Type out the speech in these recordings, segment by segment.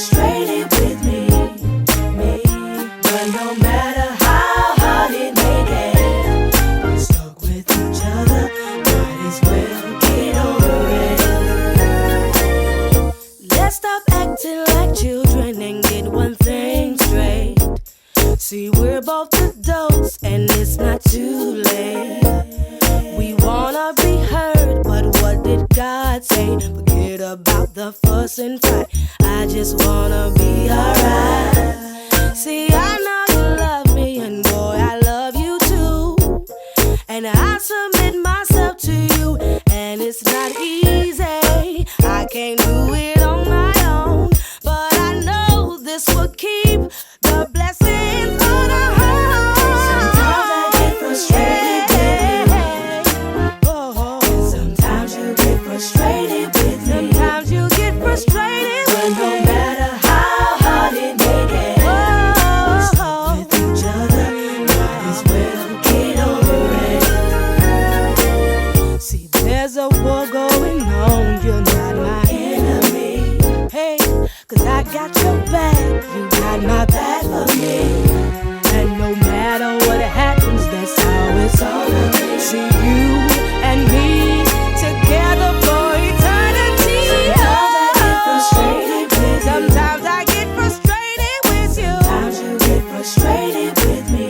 frustrated with me. But no matter how hard it may get, we're stuck with each other. Might as well get over it. Let's stop acting like children and get one thing straight. See, we're both adults and it's not too late. We wanna be heard, but what did God say? Forget about the fuss and fight. I just wanna be alright. See, I know you love me, and boy, I love you too. And I submit myself to you, and it's not easy. I can't do it on my own, but I know this will keep the blessings on our home. Sometimes I get frustrated with you. And sometimes you get frustrated with me. Sometimes you get frustrated with me. But no matter how hard it may get, we're stuck with each other. Might as well get over it. See, there's a war going on. You're not my enemy. Hey, 'cause I got your back. You got my back for me. And no matter what happens, that's how it's gonna be. See, you and me together for eternity. Sometimes I get frustrated with you. Sometimes you get frustrated with me.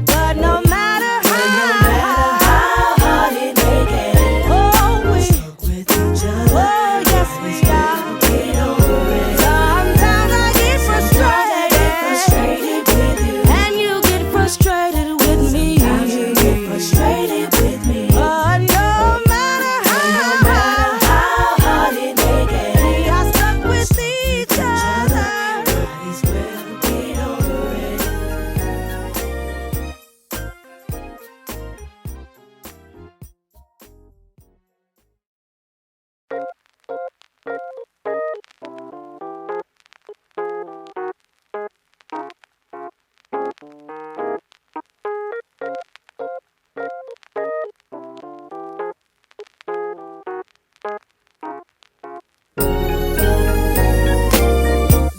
But no matter how hard it may get, we're stuck with each other. Oh, yes, we are. Get over it. Sometimes I get frustrated with you, and you get frustrated with me. Sometimes you get frustrated with me. But no matter how hard it may get, we are stuck with each other. Might as well get over it.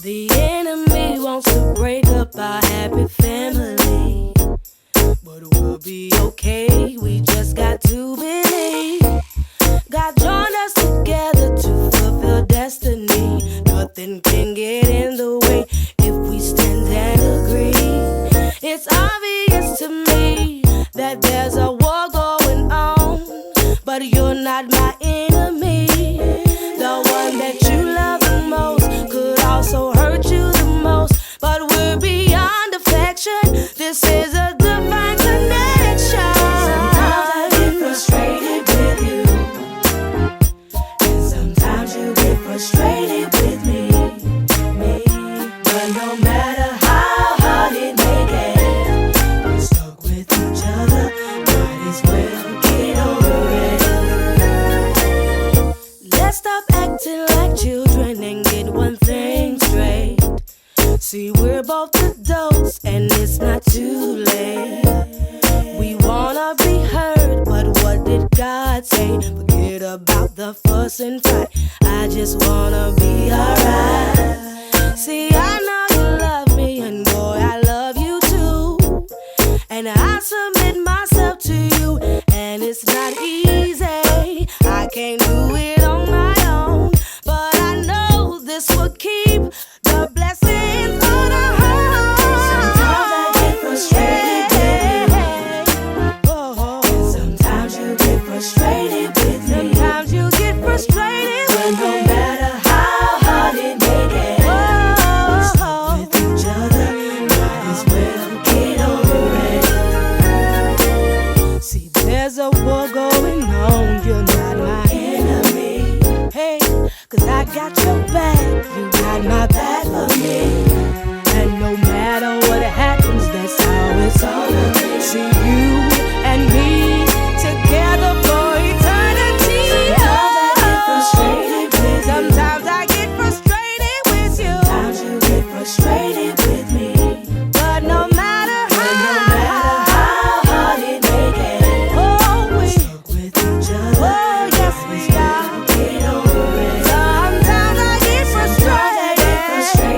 The enemy wants to break up our happy family, but we'll be okay. We just got to believe. God joined us together to fulfill destiny. Nothing can get in the way if we stand and agree. It's obvious to me that there's a war going on, but you're not my enemy. The one that you love the most could also hurt you the most, but we're beyond affection. This is a divine connection. Sometimes I get frustrated with you, and sometimes you get frustrated with me. But no matter how hard it may get, we're stuck with each other. Might as well get over it. Let's stop acting like children and get one thing straight. See, we're both adults and it's not too late. We wanna be heard, but what did God say? Forget about the fuss and fight. I just wanna be alright. See, I know you love me, and boy, I love you too. And I submit myself to you, and it's not easy. I can't do it on my own, but I know this will keep the blessings on our home. Sometimes I get frustrated with you. And sometimes you get frustrated with me. Sometimes you get frustrated with me. But no matter how hard it may get, we're stuck with each other. Might as well get over it. See, there's a war going on. You're not my enemy. Hey, 'cause I got your back. You got my back for me. And no matter what happens, that's how it's gonna be. See, you and me together for eternity. Sometimes I get frustrated with you. Sometimes you get frustrated with me. But no matter how hard it may get, we're stuck with each other. Oh, yes, we are. Get over it. Sometimes I get frustrated.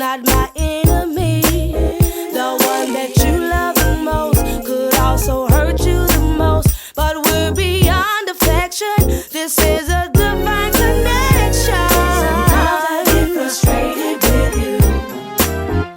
not my